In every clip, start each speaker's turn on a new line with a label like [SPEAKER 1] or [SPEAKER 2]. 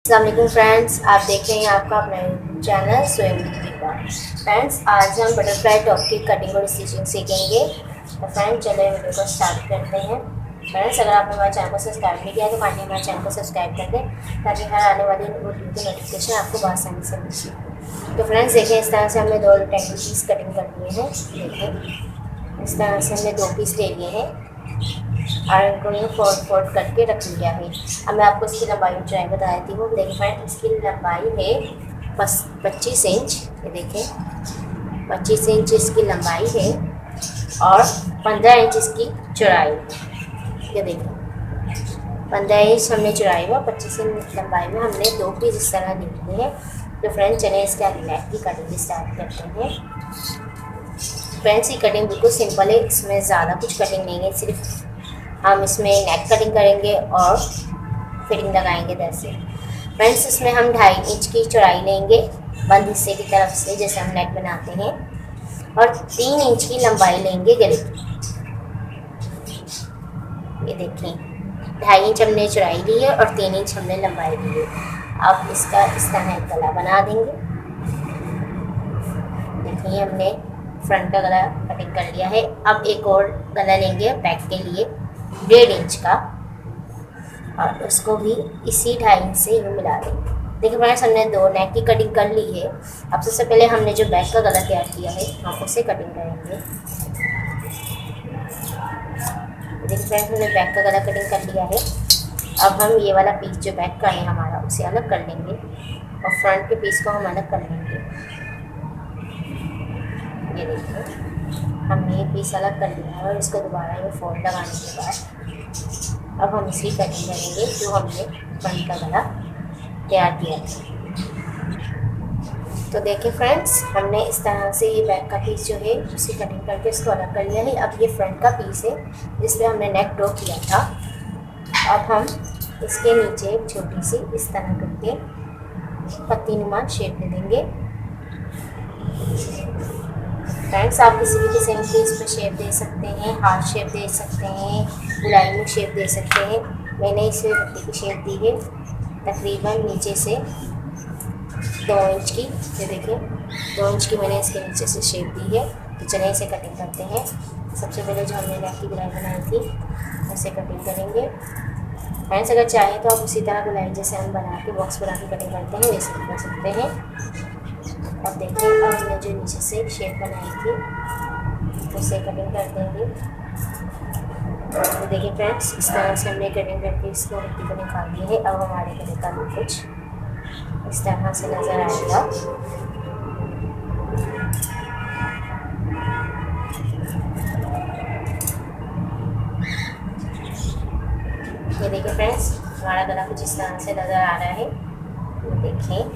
[SPEAKER 1] अस्सलाम वालेकुम फ्रेंड्स, आप देख रहे हैं आपका अपना यूट्यूब चैनल स्वयं दीपिका। फ्रेंड्स, आज हम बटरफ्लाई टॉप की कटिंग और स्टिचिंग सीखेंगे। तो फ्रेंड्स, चलिए वीडियो को स्टार्ट करते हैं। फ्रेंड्स, अगर आपने हमारे चैनल को सब्सक्राइब नहीं किया तो काइंडली हमारे चैनल को सब्सक्राइब कर दें ताकि हर आने वाली वीडियो की नोटिफिकेशन आपको आसानी से मिल सके। तो फ्रेंड्स देखिए, इस तरह से हमने दो रेक्टेंगल पीस कटिंग कर लिए हैं। देखिए इस तरह से हमने 2 पीस ले लिए हैं और इनको ये फोल्ड करके रख लिया है। अब मैं आपको इसकी लंबाई ऊंचाई बता देती हूँ। देखिए फ्रेंड, इसकी लंबाई है बस 25 इंच। ये देखें 25 इंच इसकी लंबाई है और 15 इंच इसकी चौड़ाई। ये देखें 15 इंच हमने चौड़ाई में, 25 इंच लंबाई में हमने 2 पीस इस तरह ले लिए हैं। तो फ्रेंड चलिए इसके आगे नेक की कटिंग स्टार्ट करते हैं। फ्रेंड्स, की कटिंग बिल्कुल सिंपल है, इसमें ज़्यादा कुछ कटिंग नहीं है, सिर्फ हम इसमें नेक कटिंग करेंगे और फिटिंग लगाएंगे। जैसे फ्रेंड्स, इसमें हम 2.5 इंच की चौड़ाई लेंगे बंद हिस्से की तरफ से, जैसे हम नेक बनाते हैं, और 3 इंच की लंबाई लेंगे गले की। ये देखें 2.5 इंच हमने चौड़ाई ली है और 3 इंच हमने लंबाई ली है। अब इसका इस तरह गला बना देंगे। देखिए हमने फ्रंट का गला कटिंग कर लिया है। अब एक और गला लेंगे बैक के लिए 1.5 इंच का और उसको भी इसी 2.5 इंच से यूँ मिला देंगे। देखिए फ्रेंड्स, हमने 2 नेक की कटिंग कर ली है। अब सबसे पहले हमने जो बैक का गला तैयार किया है हम उसे कटिंग करेंगे। देखिए फ्रेंड्स, हमने बैक का गला कटिंग कर लिया है। अब हम ये वाला पीस जो बैक का है हमारा उसे अलग कर लेंगे और फ्रंट के पीस को हम अलग कर लेंगे। ये देखिए हमने ये पीस अलग कर लिया है और इसको दोबारा ये फोल्ड लगाने के बाद अब हम इसकी कटिंग करेंगे जो हमने फ्रंट का गला तैयार किया था। तो देखिए फ्रेंड्स, हमने इस तरह से ये बैक का पीस जो है उसकी कटिंग करके इसको अलग कर लिया है। अब ये फ्रंट का पीस है जिसमें हमने नेक ड्रॉ किया था। अब हम इसके नीचे एक छोटी सी इस तरह करके पत्ती नुमा शेप दे देंगे। फ्रेंड्स, आप किसी भी किस्म की इस पर शेप दे सकते हैं, हार्ट शेप दे सकते हैं, गुलाबी शेप दे सकते हैं। मैंने इसे पत्ती की शेप दी है तकरीबन नीचे से 2 इंच की। ये देखिए 2 इंच की मैंने इसके नीचे से शेप दी है। तो चलिए इसे कटिंग करते हैं। सबसे पहले जो हमने नेक की गुलाई बनाई थी उसे कटिंग करेंगे। फ्रेंड्स, अगर चाहें तो आप उसी तरह गुलाई जैसे हम बना के बॉक्स बना के कटिंग करते हैं वैसे भी कर सकते हैं। अब देखिए, अब हमने जो नीचे से शेप बनाई थी उसे कटिंग कर देंगे। तो देखिए फ्रेंड्स, इस तरह से हमने कटिंग करके इसको मिट्टी को निकाल दिया है। अब हमारे गले का भी कुछ इस तरह से नज़र आएगा। ये देखिए फ्रेंड्स, हमारा गला कुछ इस तरह से नज़र आ रहा है। ये देखिए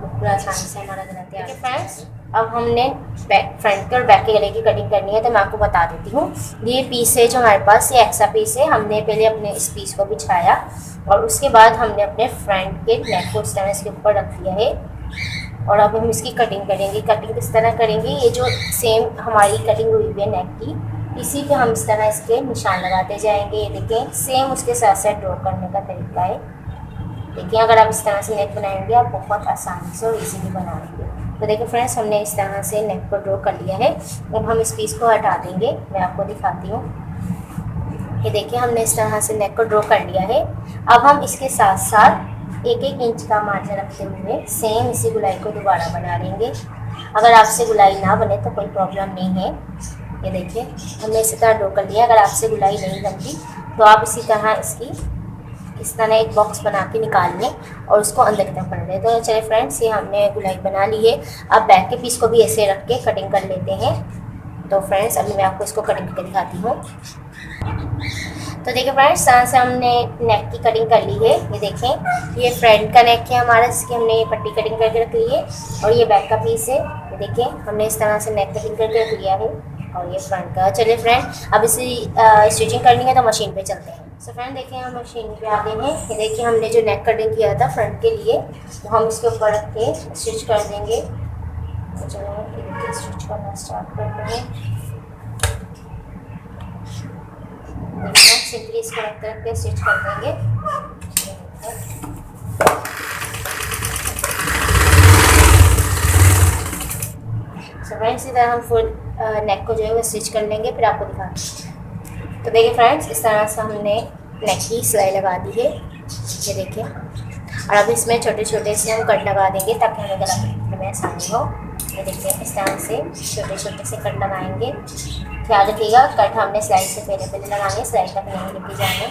[SPEAKER 1] पूरा आसानी से हमारा गला तैयार है। फ्रेंड्स, अब हमने फ्रंट और बैक के गले की कटिंग करनी है। तो मैं आपको बता देती हूँ, ये पीस है जो हमारे पास, ये एक्स्ट्रा पीस है। हमने पहले अपने इस पीस को बिछाया और उसके बाद हमने अपने फ्रंट के नेक को इस तरह इसके ऊपर रख दिया है और अब हम इसकी कटिंग करेंगे। कटिंग किस तरह करेंगे, ये जो सेम हमारी कटिंग हुई है नेक की, इसी पे हम इस तरह इसके निशान लगाते जाएंगे। ये देखें सेम उसके साथ साथ ड्रॉ करने का तरीका है। देखिए अगर आप इस तरह से नेक बनाएंगे आप बहुत आसानी से और इजीली बनाएंगे। तो देखिए फ्रेंड्स, हमने इस तरह से नेक को ड्रॉ कर लिया है। अब हम इस पीस को हटा देंगे, मैं आपको दिखाती हूँ। ये देखिए हमने इस तरह से नेक को ड्रॉ कर लिया है। अब हम इसके साथ साथ 1-1 इंच का मार्जिन रखते हुए सेम इसी गुलाई को दोबारा बना लेंगे। अगर आपसे गुलाई ना बने तो कोई प्रॉब्लम नहीं है। ये देखिए हमने इसी तरह ड्रॉ कर लिया। अगर आपसे गुलाई नहीं बनती तो आप इसी तरह इसकी इस तरह एक बॉक्स बना के निकाल लें और उसको अंदर की तरफ कर लें। तो चलिए फ्रेंड्स, ये हमने गुलाई बना ली है। अब बैक के पीस को भी ऐसे रख के कटिंग कर लेते हैं। तो फ्रेंड्स, अभी मैं आपको इसको कटिंग करके दिखाती हूँ। तो देखिए फ्रेंड्स, तरह से हमने नेक की कटिंग कर ली है। ये देखें ये फ्रंट का नेक है हमारा, जिसकी हमने ये पट्टी कटिंग करके रख ली है और ये बैक का पीस है। ये देखिए हमने इस तरह से नेक कटिंग करके रख लिया है और ये फ्रंट का। चलिए फ्रेंड, अब इसी स्टिचिंग करनी है तो मशीन पे चलते हैं। सो फ्रेंड देखिए हम मशीन पे आ गए हैं। ये देखिए हमने जो नेक कटिंग किया था फ्रंट के लिए तो हम इसके ऊपर रख के स्टिच कर देंगे। तो चलो ये देखिए स्टिच करना स्टार्ट करते हैं। सिंपली इसको रख के स्टिच कर देंगे। फ्रेंड्स इस तरह हम फुल नेक को जो है वो स्टिच कर लेंगे, फिर आपको दिखाते हैं। तो देखिए फ्रेंड्स, इस तरह से हमने नेक की सिलाई लगा दी है, ये देखिए। और अब इसमें छोटे छोटे से हम कट लगा देंगे ताकि हमें गला पकड़ने में आसानी हो। ये देखिए इस तरह से छोटे छोटे से कट लगाएंगे। ख्याल रखिएगा कट हमने सिलाई से पहले लगाएंगे, सिलाई तक नहीं लेके जाना।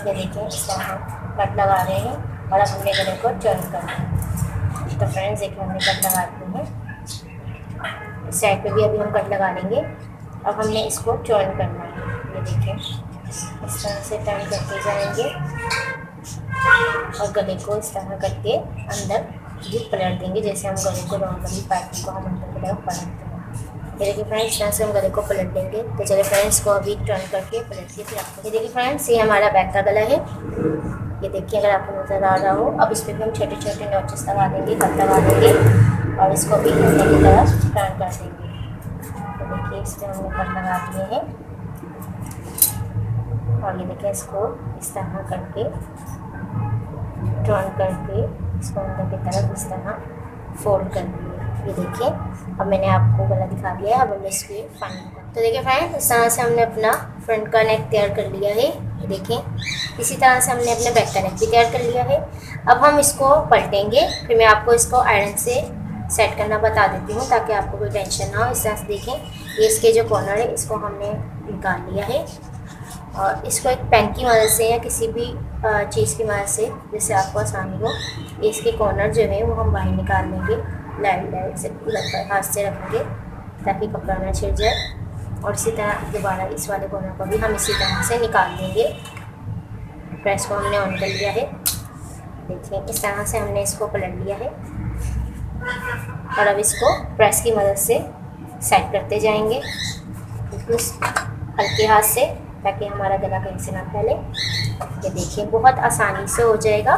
[SPEAKER 1] ये देखिए इस तरह हम कट लगा रहे हैं और अब हमने गले को जॉइन करना है। तो फ्रेंड्स देखिए हमने कट लगा दिए हैं, इस साइड पे भी अभी हम कट लगा लेंगे। अब हमने इसको जॉइन करना है। ये देखिए इस तरह से टर्न करते जाएंगे और गले को इस तरह करके अंदर भी पलट देंगे, जैसे हम गले को नॉर्मली पाइपिंग को हम अंदर की तरफ पलटते हैं। ये देखिए फ्रेंड्स, इस तरह से हम गले को पलट देंगे। तो चलिए फ्रेंड्स को अभी टर्न करके पलट के फिर आपको ये देखिए फ्रेंड्स, ये हमारा बैक का गला है। ये देखिए अगर आपको नज़र आ रहा हो। अब इस पर भी हम छोटे छोटे नोचेस लगा देंगे, कट लगा देंगे और इसको भी अंदर की तरफ टर्न कर देंगे। तो देखिए इस पर हमने कट लगा दिए हैं और ये देखिए इसको इस तरह करके टर्न करके इसको अंदर की तरफ इस तरह फोल्ड कर दिए। ये देखिए अब मैंने आपको गला दिखा दिया है। अब हम इसको फाइनल तो देखिए फ्रेंड्स, इस तरह से हमने अपना फ्रंट का नेक तैयार कर लिया है। ये देखिए इसी तरह से हमने अपने बैक का नेक भी तैयार कर लिया है। अब हम इसको पलटेंगे, फिर मैं आपको इसको आयरन से सेट करना बता देती हूँ ताकि आपको कोई टेंशन ना हो। इस तरह से देखें, ये इसके जो कॉर्नर है इसको हमने निकाल लिया है और इसको एक पेन की मदद से या किसी भी चीज़ की मदद से जैसे आपको आसानी हो, इसके कॉर्नर जो है वो हम बाहर निकाल लेंगे। लाइट से हाथ से रखेंगे ताकि कपड़ा ना छिड़ जाए। और इसी तरह दोबारा इस वाले कॉर्नर को भी हम इसी तरह से निकाल देंगे। प्रेस को हमने ऑन कर लिया है। देखिए इस तरह से हमने इसको पलट लिया है और अब इसको प्रेस की मदद से सेट करते जाएंगे बिल्कुल हल्के हाथ से ताकि हमारा गला कहीं से ना फैले। ये देखिए बहुत आसानी से हो जाएगा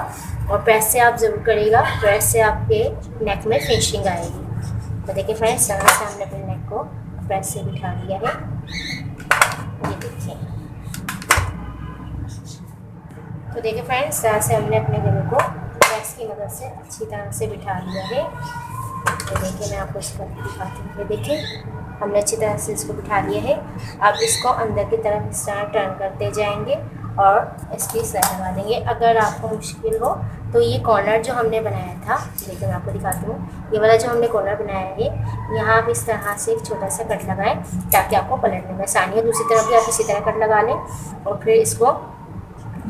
[SPEAKER 1] और प्रेस से आप ज़रूर करिएगा, प्रेस से आपके नेक में फिनिशिंग आएगी। तो देखिए फ्रेंड्स, तरह से हमने अपने नेक को प्रेस से बिठा लिया है। ये देखिए, तो देखिए फ्रेंड्स, तरह से हमने अपने गले को प्रेस की मदद से अच्छी तरह से बिठा लिया है। तो देखिए मैं आपको इसको दिखाती हूँ। ये देखिए हमने अच्छी तरह से इसको बिठा लिया है। अब इसको अंदर की तरफ इस तरह टर्न करते जाएंगे और इसकी सिलाई लगा देंगे। अगर आपको मुश्किल हो तो ये कॉर्नर जो हमने बनाया था, देखिए मैं आपको दिखाती हूँ, ये वाला जो हमने कॉर्नर बनाया है यहाँ आप इस तरह से एक छोटा सा कट लगाएं ताकि आपको पलटने में आसानी हो। दूसरी तरफ भी आप इसी तरह कट लगा लें और फिर इसको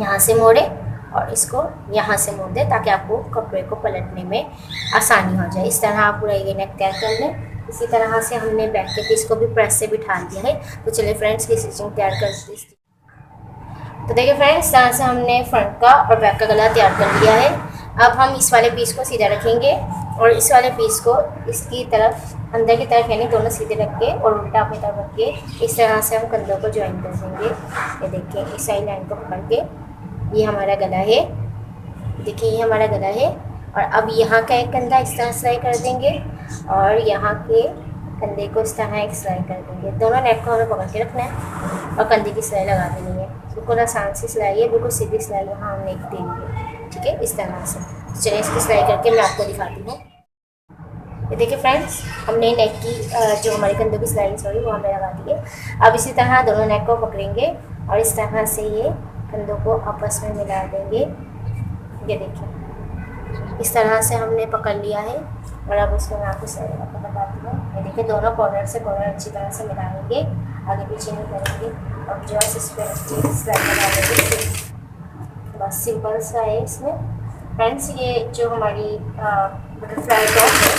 [SPEAKER 1] यहाँ से मोड़ें और इसको यहाँ से मोड़ दें ताकि आपको कपड़े को पलटने में आसानी हो जाए। इस तरह आप पूरा ये नेक तैयार कर लें। इसी तरह से हमने बैक के पीस को भी प्रेस से बिठा दिया है। तो चलिए फ्रेंड्स की स्टिचिंग तैयार कर दी। तो देखिए फ्रेंड्स, इस तरह से हमने फ्रंट का और बैक का गला तैयार कर लिया है। अब हम इस वाले पीस को सीधा रखेंगे और इस वाले पीस को इसकी तरफ अंदर की तरफ यानी दोनों सीधे रख के और उल्टा अपनी तरफ रख के इस तरह से हम कंधों को ज्वाइन कर देंगे। ये देखिए इस साइड लाइन को पकड़ के ये हमारा गला है। देखिए ये हमारा गला है और अब यहाँ का एक कंधा इस तरह सिलाई कर देंगे और यहाँ के कंधे को इस तरह एक सिलाई कर देंगे। दोनों नेक को हमें पकड़ के रखना है और कंधे की सिलाई लगा देनी है। बिल्कुल आसान सी सिलाई है, बिल्कुल सीधी सिलाई यहाँ हम नेक देंगे, ठीक है, इस तरह से। चलिए इसकी सिलाई करके मैं आपको दिखाती हूँ। ये देखिए फ्रेंड्स, हमने नेक की जो हमारे कंधों की सिलाई सॉरी वो हमने लगा दी है। अब इसी तरह दोनों नेक को पकड़ेंगे और इस तरह से ये कंधों को आपस में मिला देंगे। ये देखिए इस तरह से हमने पकड़ लिया है और अब उसको मैं आपको सिलाई आपको बताती हूँ। ये देखिए दोनों कॉर्नर से कॉर्नर अच्छी तरह से मिलाएंगे, आगे पीछे नहीं करेंगे और जो है इस पर सिलाई लगा देंगे। बस सिंपल सा है इसमें। फ्रेंड्स ये जो हमारी बटरफ्लाई टॉप है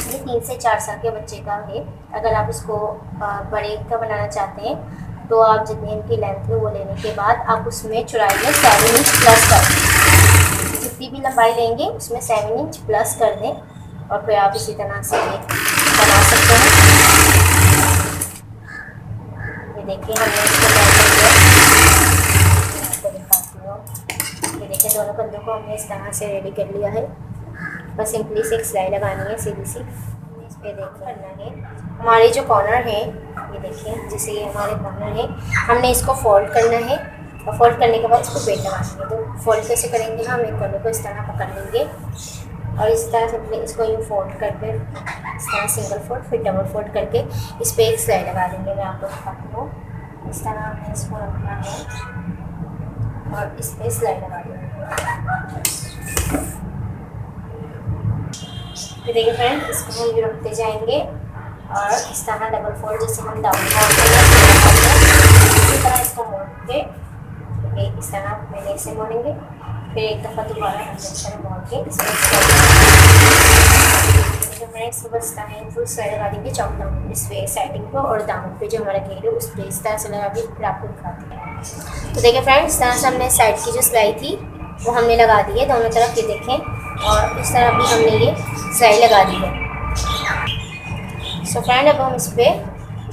[SPEAKER 1] ये 3 से 4 साल के बच्चे का है। अगर आप इसको बड़े का बनाना चाहते हैं तो आप जितनी इनकी लेंथ है वो लेने के बाद आप उसमें चौड़ाई में 7 इंच प्लस कर दें। जितनी भी लंबाई लेंगे उसमें 7 इंच प्लस कर दें और फिर आप इसी तरह से बना सकते हैं। ये देखिए हमने इसको आपको दिखाती हूँ। ये देखिए दोनों कंधों को हमने इस तरह से रेडी कर लिया है। बस सिंपली से एक सिलाई लगानी है सीधी सी। इस पर देख करना है हमारे जो कॉर्नर है, ये देखिए जैसे ये हमारे कॉर्नर है, हमने इसको फोल्ड करना है और फोल्ड करने के बाद इसको पेट लगानी है। तो फोल्ड कैसे करेंगे, हम एक कॉर्नर को इस तरह पकड़ लेंगे, और इस तरह से अपने इसको यूँ फोल्ड करके इस तरह सिंगल फोल्ड फिर डबल फोल्ड करके इस पर एक सिलाई लगा देंगे। मैं आपको दिखाती हूँ। इस तरह हमने इसको रखना है और इस पर सिलाई लगा देंगे। फिर देखिए फ्रेंड, इसको हम यूँ रखते जाएंगे और इस तरह डबल फोल्ड जैसे हम डाउन इसी तरह इसको मोड़ के इस तरह पहले इसे मोड़ेंगे, फिर एक दफ़ा दोबारा हम इस तरह मोड़ के इसको बस फुल सिलाई लगा देंगे चौक दामन इस पे साइडिंग को, और दामन पे जो हमारा घेर है उस पर इस तरह से लगा के फिर आपको दिखाते हैं। तो देखिए फ्रेंड्स, इस तरह से हमने साइड की जो सिलाई थी वो हमने लगा दी है दोनों तरफ, ये देखें, और इस तरह भी हमने ये सिलाई लगा दी है। सो फ्रेंड, अब हम इस पर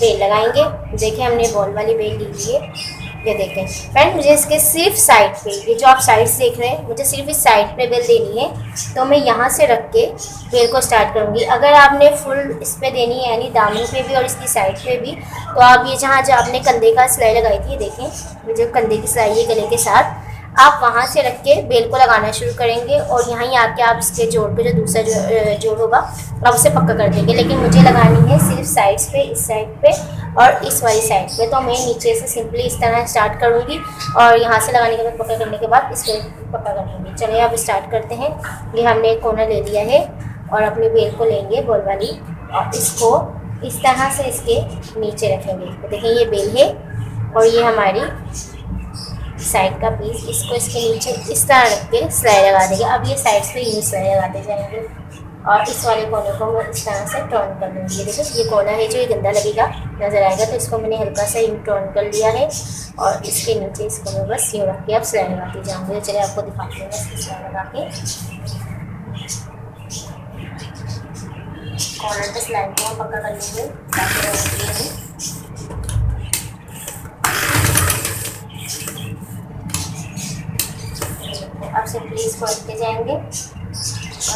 [SPEAKER 1] बेल लगाएंगे। देखिए हमने बॉल वाली बेल ली हुई है, ये देखें फ्रेंड। मुझे इसके सिर्फ साइड पे, ये जो आप साइड्स देख रहे हैं, मुझे सिर्फ इस साइड पे बेल देनी है। तो मैं यहाँ से रख के बेल को स्टार्ट करूँगी। अगर आपने फुल इस पे देनी है यानी दामन पे भी और इसकी साइड पे भी, तो आप ये जहाँ जो आपने कंधे का सिलाई लगाई थी, ये देखें, ये जो कंधे की सिलाई है गले के साथ, आप वहाँ से रख के बेल को लगाना शुरू करेंगे और यहाँ ही आके आप इसके जोड़ पे जो दूसरा जोड़ होगा आप उसे पक्का कर देंगे। लेकिन मुझे लगानी है सिर्फ साइड्स पे, इस साइड पे और इस वाली साइड पे। तो मैं नीचे से सिंपली इस तरह स्टार्ट करूँगी और यहाँ से लगाने के बाद पक्का करने के बाद इस पर पक्का कर दूँगी। चलिए अब स्टार्ट करते हैं। ये हमने एक कोना ले लिया है और अपनी बेल को लेंगे बॉल वाली और इसको इस तरह से इसके नीचे रखेंगे। तो देखें ये बेल है और ये हमारी साइड का पीस, इसको इसके नीचे इस तरह रख के सिलाई लगा देंगे। अब ये साइड से यूँ सिलाई लगाते जाएंगे और इस वाले कोने को मैं इस तरह से टर्न कर लूँगी। ये देखो ये कोना है जो ये गंदा लगेगा नज़र आएगा, तो इसको मैंने हल्का सा यूँ टर्न कर लिया है और इसके नीचे इसको मैं बस यूँ रख के अब सिलाई लगाती जाऊँगी। चलिए आपको दिखाते हैं इसकी सिलाई लगा के। कॉर्नर पे सिलाई को हम पक्का कर लेंगे ताकि अब सिंपली इसको रखते जाएंगे और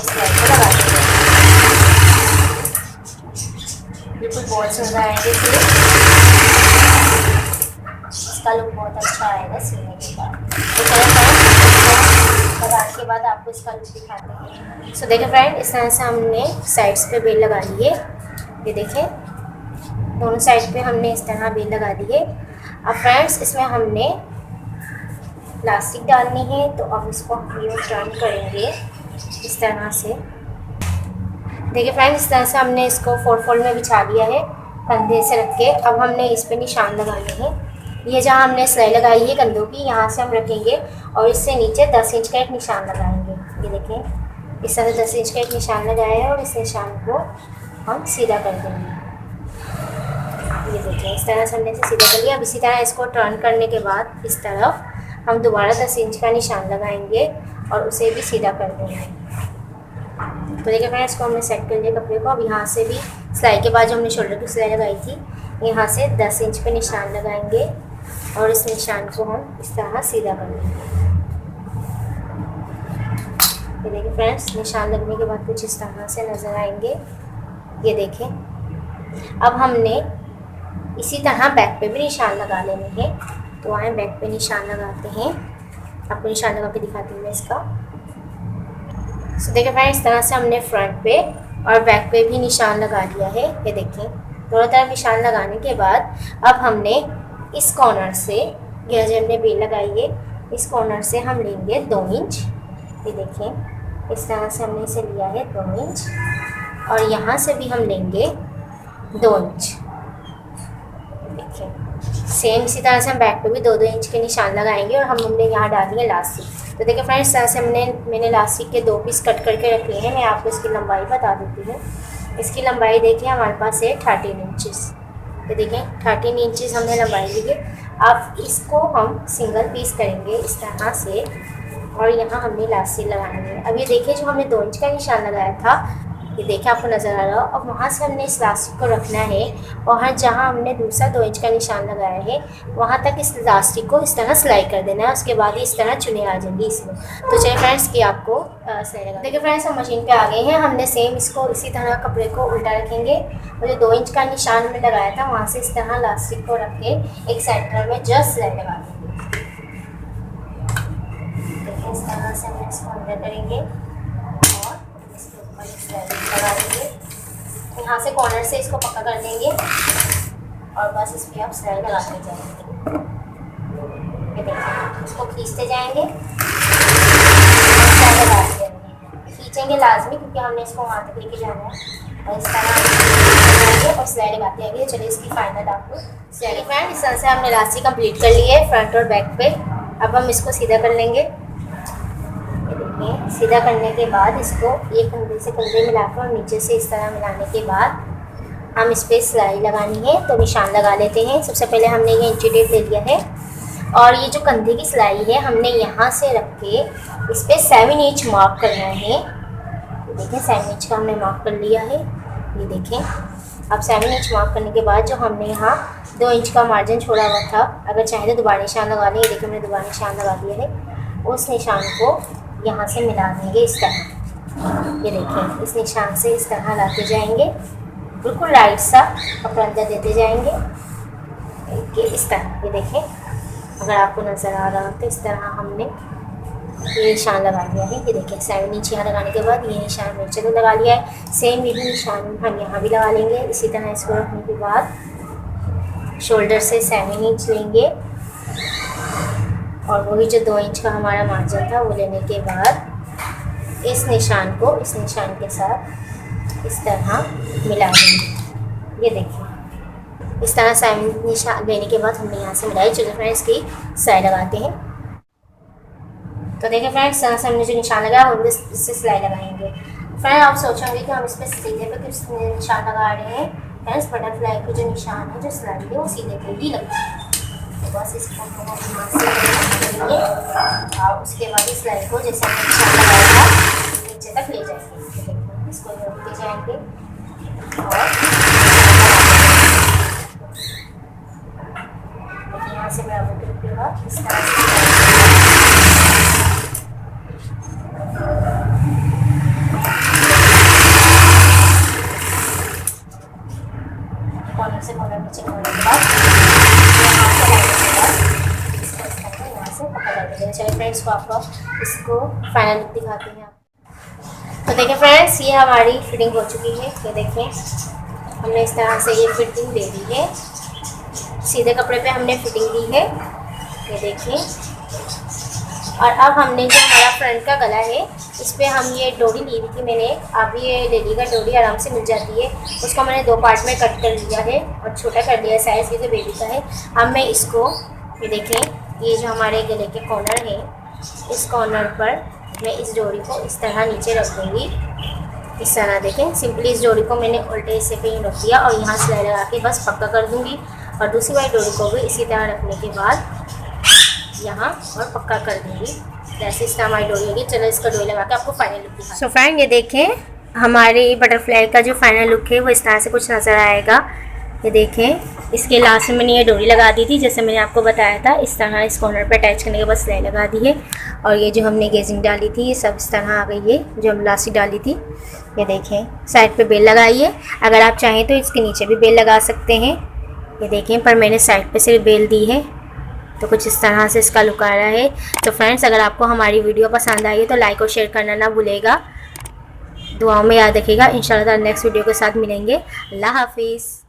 [SPEAKER 1] सिलाई को लगा देंगे। बिल्कुल बॉल्स नजर आएंगे, फिर इसका लुक बहुत अच्छा आएगा सिलने के बाद। तो लगाने के बाद आपको इसका लुक दिखाते हैं। सो देखिए फ्रेंड, इस तरह से हमने साइड्स पे बेल लगा ली है। ये देखें दोनों साइड पे हमने इस तरह बेल लगा दी है। अब फ्रेंड्स इसमें हमने प्लास्टिक डालनी है, तो अब इसको हम यूँ टर्न करेंगे इस तरह से। देखिए फ्रेंड्स, इस तरह से हमने इसको 4 फोल्ड में बिछा लिया है कंधे से रख के। अब हमने इस पे निशान लगाने हैं। ये जहाँ हमने सिलाई लगाई है कंधों की, यहाँ से हम रखेंगे और इससे नीचे 10 इंच का एक निशान लगाएंगे। ये देखें इस तरह से 10 इंच का एक निशान लगाया है और इस निशान को हम सीधा कर देंगे। ये देखें इस तरह से हमने इसे सीधा कर लिया। अब इसी तरह इसको टर्न करने के बाद इस तरफ हम दोबारा 10 इंच का निशान लगाएंगे और उसे भी सीधा कर देंगे। तो देखिए फ्रेंड्स, इसको हमने सेट कर लिया कपड़े को। अब यहाँ से भी सिलाई के बाद जो हमने शोल्डर की सिलाई लगाई थी, यहाँ से 10 इंच पे निशान लगाएंगे और इस निशान को हम इस तरह सीधा कर लेंगे। ये देखिए फ्रेंड्स, निशान लगने के बाद कुछ इस तरह से नज़र आएंगे। ये देखें, अब हमने इसी तरह बैक पे भी निशान लगा लेने हैं। तो आए बैक पे निशान लगाते हैं। आपको निशान लगा के दिखाती हूँ मैं इसका। सो देखिए फ्रेंड्स, इस तरह से हमने फ्रंट पे और बैक पे भी निशान लगा लिया है। ये देखें दोनों तरफ निशान लगाने के बाद अब हमने इस कॉर्नर से, ये जो हमने बेल लगाई है, इस कॉर्नर से हम लेंगे 2 इंच। ये देखें इस तरह से हमने इसे लिया है 2 इंच और यहाँ से भी हम लेंगे 2 इंच। देखें सेम इसी तरह से हम बैक पे भी 2-2 इंच के निशान लगाएंगे और हमने यहाँ डाल दिए इलास्टिक। तो देखिए फ्रेंड्स, इस तरह से मैंने इलास्टिक के 2 पीस कट करके रख लिए हैं। मैं आपको इसकी लंबाई बता देती हूँ। इसकी लंबाई देखिए हमारे पास है 13 इंचेस। तो देखें 13 इंचेस हमने लंबाई ली है। अब इसको हम सिंगल पीस करेंगे इस तरह से और यहाँ हमने इलास्टिक लगानी है। अब ये देखिए जो हमने 2 इंच का निशान लगाया था, ये देखिए आपको नज़र आ रहा हो। अब वहाँ से हमने इस इलास्टिक को रखना है और जहाँ हमने दूसरा 2 इंच का निशान लगाया है वहाँ तक इस इलास्टिक को इस तरह सिलाई कर देना है। उसके बाद इस तरह चुने आ जाएंगी इसमें। तो चलिए फ्रेंड्स कि आपको सही लगा। देखिए फ्रेंड्स, हम मशीन पे आ गए हैं। हमने सेम इसको इसी तरह कपड़े को उल्टा रखेंगे और जो 2 इंच का निशान हमने लगाया था वहाँ से इस तरह इलास्टिक को रख के एक सेंटर में जस्ट सिलाई लगा देंगे। देखिए इस तरह से हम इसको अंदर करेंगे और इस लगा देंगे। यहाँ से कॉर्नर से इसको पक्का कर देंगे और बस इस पर आप सिलाई लगाते जाएंगे। ये देखिए, इसको खींचते जाएंगे, सिलाई लगाते जाएंगे। खींचेंगे लाजमी क्योंकि हमने इसको वहाँ तक लेके जाना है। और इस तरह और सिलाई लगाते जाएंगे। चलिए इसकी फाइनल आपको सिलाई। फ्रेंड, इस तरह से हमने इलास्टिक कंप्लीट कर ली है फ्रंट और बैक पे। अब हम इसको सीधा कर लेंगे। सीधा करने के बाद इसको एक कंधे से कंधे मिलाकर और नीचे से इस तरह मिलाने के बाद हम इस पर सिलाई लगानी है। तो निशान लगा लेते हैं। सबसे पहले हमने ये इंची टेप ले लिया है और ये जो कंधे की सिलाई है हमने यहाँ से रख के इस पर 7 इंच मार्क करना है। देखें 7 इंच का हमने मार्क कर लिया है। ये देखें, अब 7 इंच मार्क करने के बाद जो हमने यहाँ 2 इंच का मार्जिन छोड़ा हुआ था, अगर चाहें तो दोबारा निशान लगा लें। ये देखिए मैंने दोबारा निशान लगा दिया है। उस निशान को यहाँ से मिला देंगे इस तरह। ये देखें, इस निशान से इस तरह लाते जाएंगे, बिल्कुल राइट सा कपड़ा अंदर देते जाएंगे। ये इस तरह, ये देखें अगर आपको नज़र आ रहा हो तो इस तरह हमने ये निशान लगा लिया है। ये देखिए 7 इंच यहाँ लगाने के बाद ये निशान नीचे को लगा लिया है। सेम ये भी निशान हम यहाँ भी लगा लेंगे। इसी तरह इसको रखने के बाद शोल्डर से 7 इंच लेंगे और वही जो 2 इंच का हमारा मार्जिन था वो लेने के बाद इस निशान को इस निशान के साथ इस तरह मिला देंगे। ये देखिए इस तरह 7 निशान लेने के बाद हमने यहाँ से मिलाई। चलिए फ्रेंड्स की सिलाई लगाते हैं। तो देखिए फ्रेंड्स, तरह से हमने जो निशान लगाया हम इससे सिलाई लगाएंगे। फ्रेंड, आप सोचेंगे कि हम इस पर सीधे पे किस निशान लगा रहे हैं। फ्रेंड्स, बटरफ्लाई के जो निशान है, जो सिलाई है, वो सीधे पे ही लगेगी। तो बस इसको हम यहाँ से लेंगे और उसके बाद इस सिलाई को जैसे हमने निशान लगाया था नीचे तक ले जाएंगे। इसको लेते जाएंगे और यहाँ से बराबर करके बाद इस तरह कॉर्नर से कॉर्नर नीचे करने के बाद चलिए फ्रेंड्स को आपको इसको फाइनल लुक दिखाते हैं। तो देखिए फ्रेंड्स, ये हमारी फिटिंग हो चुकी है। ये देखें हमने इस तरह से ये फिटिंग दे दी है। सीधे कपड़े पे हमने फिटिंग दी है। ये देखें, और अब हमने जो हमारा फ्रंट का गला है इस पर हम ये डोरी ली हुई थी मैंने। आप ये ले लीजिएगा, डोरी आराम से मिल जाती है। उसको मैंने 2 पार्ट में कट कर लिया है और छोटा कर लिया है साइज़, ये जो बेबी का है। अब मैं इसको ये देखें, ये जो हमारे गले के कॉर्नर है इस कॉर्नर पर मैं इस डोरी को इस तरह नीचे रख दूँगी। इस तरह देखें, सिंपली इस डोरी को मैंने उल्टे हिस्से पे ही रख दिया और यहाँ सिलाई लगा के बस पक्का कर दूँगी। और दूसरी वाली डोरी को भी इसी तरह रखने के बाद यहाँ और पक्का कर दूँगी। जैसे इस तरह हमारी डोरी होगी। चलो इसका डोरी लगा के आपको फाइनल लुक दिखाते हैं। सो फ्रेंड, ये देखें हमारी बटरफ्लाई का जो फाइनल लुक है वो इस तरह से कुछ नज़र आएगा। ये देखें, इसके लास्ट में मैंने ये डोरी लगा दी थी जैसे मैंने आपको बताया था। इस तरह इस कॉर्नर पर अटैच करने के बाद सिलाई लगा दी है और ये जो हमने गेजिंग डाली थी ये सब इस तरह आ गई है जो हम इलास्टिक डाली थी। ये देखें साइड पे बेल लगाई है। अगर आप चाहें तो इसके नीचे भी बेल लगा सकते हैं। ये देखें, पर मैंने साइड पे सिर्फ बेल दी है। तो कुछ इस तरह से इसका लुक आ रहा है। तो फ्रेंड्स, अगर आपको हमारी वीडियो पसंद आई है तो लाइक और शेयर करना ना भूलेगा। दुआओं में याद रखिएगा। इंशाल्लाह नेक्स्ट वीडियो के साथ मिलेंगे। अल्लाह हाफिज़।